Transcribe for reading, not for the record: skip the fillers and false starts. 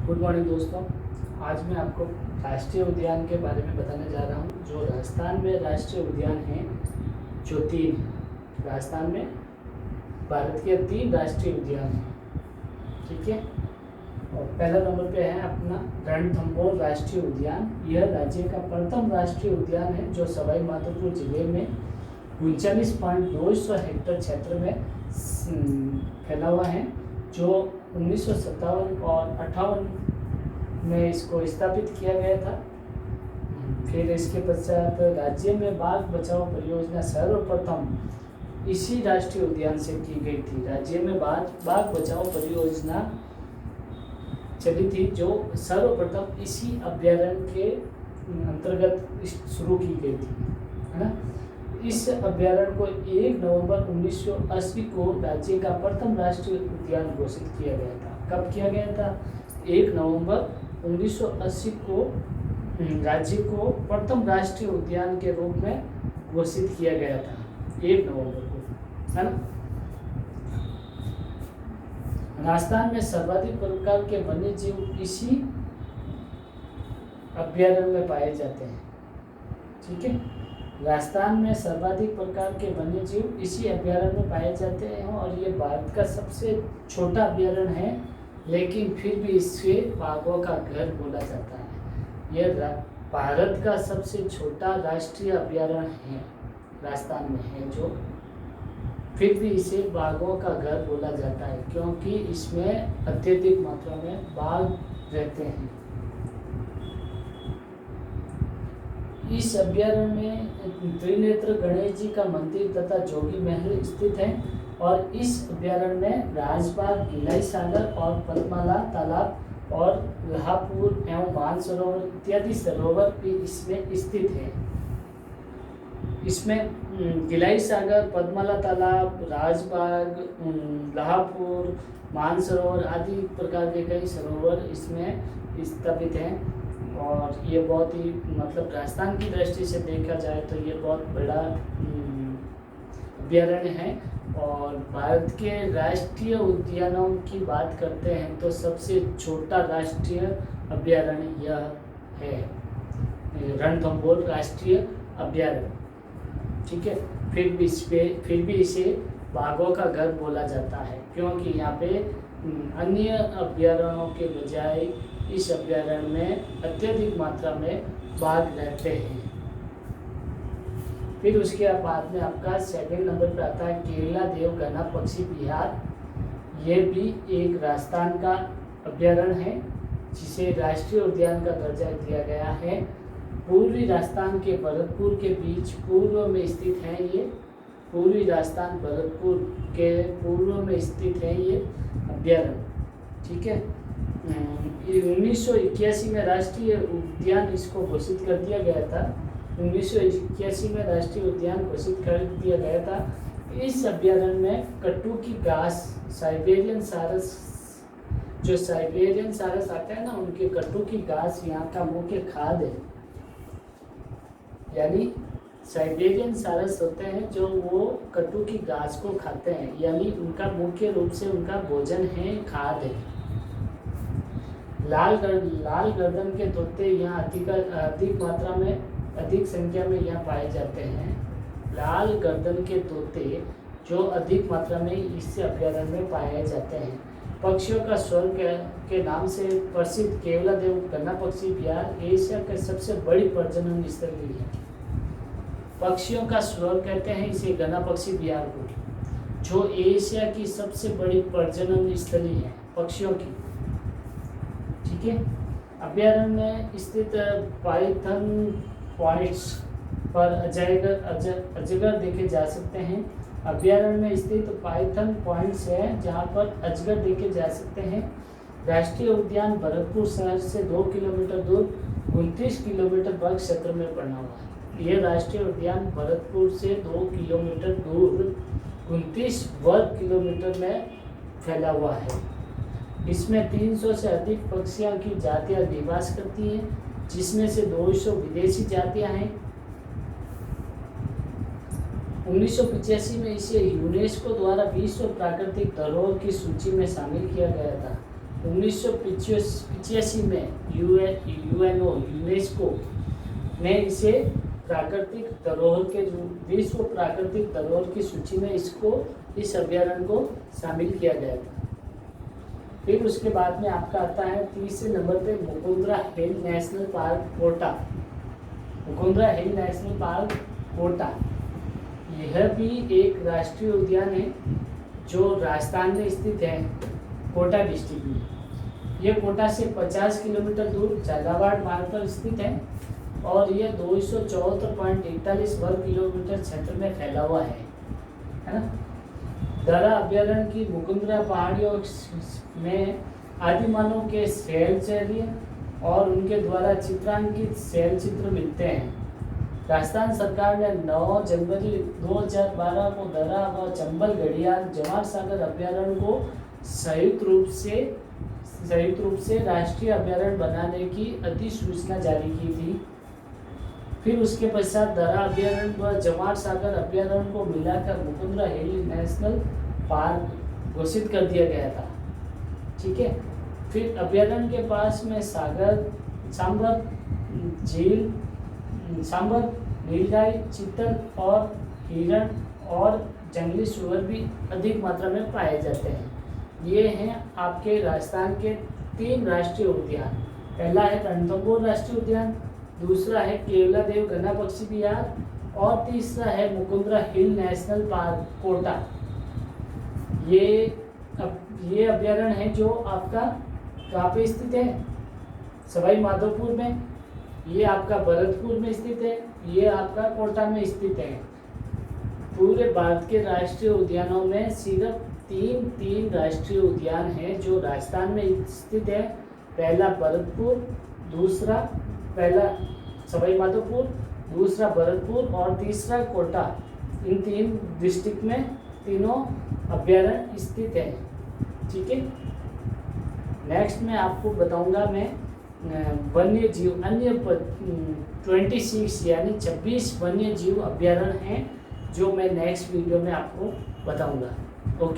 Good morning दोस्तों। आज मैं आपको राष्ट्रीय उद्यान के बारे में बताने जा रहा हूँ। जो राजस्थान में राष्ट्रीय उद्यान हैं, जो 3 राजस्थान में भारत के 3 राष्ट्रीय उद्यान हैं, ठीक है। और पहला नंबर पे है अपना रणथंभौर राष्ट्रीय उद्यान। यह राज्य का प्रथम राष्ट्रीय उद्यान है जो सवाई माधोपुर जिले में 39.2 हेक्टेयर क्षेत्र में फैला हुआ है, जो 1957 और 58 में इसको स्थापित किया गया था। फिर इसके पश्चात राज्य में बाघ बचाओ परियोजना सर्वप्रथम इसी राष्ट्रीय उद्यान से की गई थी। राज्य में बाघ बचाओ परियोजना चली थी, जो सर्वप्रथम इसी अभ्यारण्य के अंतर्गत शुरू की गई थी, है ना। इस अभ्यारण्य को 1 नवंबर 1980 को राज्य का प्रथम राष्ट्रीय उद्यान घोषित किया गया था। कब किया गया था? 1 नवंबर 1980 को राज्य को प्रथम राष्ट्रीय उद्यान के रूप में घोषित किया गया था, 1 नवंबर को, है ना। राजस्थान में सर्वाधिक प्रकार के वन्य जीव इसी अभ्यारण्य में पाए जाते हैं, ठीक है। राजस्थान में सर्वाधिक प्रकार के वन्य जीव इसी अभ्यारण्य में पाए जाते हैं और ये भारत का सबसे छोटा अभ्यारण्य है, लेकिन फिर भी इसे बाघों का घर बोला जाता है। यह भारत का सबसे छोटा राष्ट्रीय अभ्यारण्य है, राजस्थान में है, जो फिर भी इसे बाघों का घर बोला जाता है, क्योंकि इसमें अत्यधिक मात्रा में बाघ रहते हैं। इस अभ्यारण्य में त्रिनेत्र गणेश जी का मंदिर तथा जोगी महल स्थित है और इस अभ्यारण्य में राजबाग, गिलाई सागर और पद्माला तालाब और लाहपुर एवं मानसरोवर इत्यादि सरोवर भी इसमें स्थित है। इसमें गिलाई सागर, पद्माला तालाब, राजबाग, लाहपुर, मानसरोवर आदि प्रकार के कई सरोवर इसमें स्थापित हैं और ये बहुत ही मतलब राजस्थान की दृष्टि से देखा जाए तो ये बहुत बड़ा अभ्यारण्य है। और भारत के राष्ट्रीय उद्यानों की बात करते हैं तो सबसे छोटा राष्ट्रीय अभ्यारण्य यह है, रणथंभौर राष्ट्रीय अभ्यारण्य, ठीक है। फिर भी इसे बाघों का घर बोला जाता है, क्योंकि यहाँ पे अन्य अभ्यारण्यों के बजाय इस अभ्यारण्य में अत्यधिक मात्रा में बाघ रहते हैं। फिर उसके बाद में आपका 2nd नंबर पर आता है केरला देव घना पक्षी विहार। ये भी एक राजस्थान का अभ्यारण्य है जिसे राष्ट्रीय उद्यान का दर्जा दिया गया है। पूर्वी राजस्थान के भरतपुर के बीच पूर्व में स्थित है। ये पूर्वी राजस्थान भरतपुर के पूर्व में स्थित है ये अभ्यारण्य, ठीक है। 1981 में राष्ट्रीय उद्यान इसको घोषित कर दिया गया था। 1981 में राष्ट्रीय उद्यान घोषित कर दिया गया था। इस अभ्यारण्य में कट्टू की घास, साइबेरियन सारस, जो साइबेरियन सारस आते हैं ना, उनके कट्टू की घास यहाँ का मुख्य खाद्य है। यानी साइबेरियन सारस होते हैं जो वो कट्टू की घास को खाते हैं, यानी उनका मुख्य रूप से उनका भोजन है, खाद्य है। लाल गर्दन के तोते यहाँ अधिक मात्रा में, अधिक संख्या में यहाँ पाए जाते हैं। लाल गर्दन के तोते जो अधिक मात्रा में इस अभ्यारण्य में पाए जाते हैं। पक्षियों का स्वर्ग के नाम से प्रसिद्ध केवला देव घना पक्षी विहार एशिया की सबसे बड़ी प्रजनन स्थली है। पक्षियों का स्वर्ग कहते हैं इसे घना पक्षी विहार को, जो एशिया की सबसे बड़ी प्रजनन स्थली है पक्षियों की, ठीक है। अभ्यारण्य में स्थित पाइथन पॉइंट्स पर अजगर देखे जा सकते हैं। अभ्यारण्य में स्थित पाइथन पॉइंट्स है जहां पर अजगर देखे जा सकते हैं। राष्ट्रीय उद्यान भरतपुर शहर से 2 किलोमीटर दूर 29 किलोमीटर वर्ग क्षेत्र में बना हुआ है। यह राष्ट्रीय उद्यान भरतपुर से 2 किलोमीटर दूर 29 वर्ग किलोमीटर में फैला हुआ है। इसमें 300 से अधिक पक्षियों की जातियां निवास करती हैं, जिसमें से 200 विदेशी जातियां हैं। 1985 में इसे यूनेस्को द्वारा विश्व प्राकृतिक धरोहर की सूची में शामिल किया गया था। 1985 में यूनेस्को ने इसे प्राकृतिक धरोहर के विश्व प्राकृतिक धरोहर की सूची में इस अभ्यारण्य को शामिल किया गया था। फिर उसके बाद में आपका आता है तीसरे नंबर पे Mukundra hill national park Kota. Mukundra hill national park Kota, यह भी एक राष्ट्रीय उद्यान है जो राजस्थान में स्थित है, कोटा डिस्ट्रिक्ट में। यह कोटा से 50 किलोमीटर दूर झालावाड़ मार्ग पर स्थित है और यह 274.41 वर्ग किलोमीटर क्षेत्र में फैला हुआ है ना। दर्रा अभ्यारण्य की मुकुंदरा पहाड़ियों में आदिमानव के शैल चर्य और उनके द्वारा चित्रांकित शैल चित्र मिलते हैं। राजस्थान सरकार ने 9 जनवरी 2012 को दर्रा व चंबल घड़ियाल जवाहर सागर अभ्यारण्य को संयुक्त रूप से राष्ट्रीय अभ्यारण्य बनाने की अधिसूचना जारी की थी। फिर उसके पश्चात दर्रा अभ्यारण्य व जवाहर सागर अभ्यारण्य को मिलाकर मुकुंदरा हिल नेशनल पार्क घोषित कर दिया गया था। ठीक है। फिर अभ्यारण्य के पास में सांबर, नीलगाय, चीतल और हिरण और जंगली सुअर भी अधिक मात्रा में पाए जाते हैं। ये हैं आपके राजस्थान के 3 राष्ट्रीय उद्यान। पहला है रणथंभौर राष्ट्रीय उद्यान, दूसरा है केवलादेव घना पक्षी विहार और तीसरा है Mukundra hill national park Kota. ये अभ्यारण्य है जो आपका कहाँ पे स्थित है, सवाई माधोपुर में, ये आपका भरतपुर में स्थित है, ये आपका कोटा में स्थित है। पूरे भारत के राष्ट्रीय उद्यानों में सिर्फ 3 राष्ट्रीय उद्यान हैं जो राजस्थान में स्थित है। पहला सवाई माधोपुर, दूसरा भरतपुर और तीसरा कोटा। इन 3 डिस्ट्रिक्ट में तीनों अभ्यारण्य स्थित है। ठीक है। नेक्स्ट मैं आपको बताऊंगा मैं वन्य जीव अन्य 26 यानी 26 वन्य जीव अभ्यारण्य हैं जो मैं नेक्स्ट वीडियो में आपको बताऊंगा। ओके।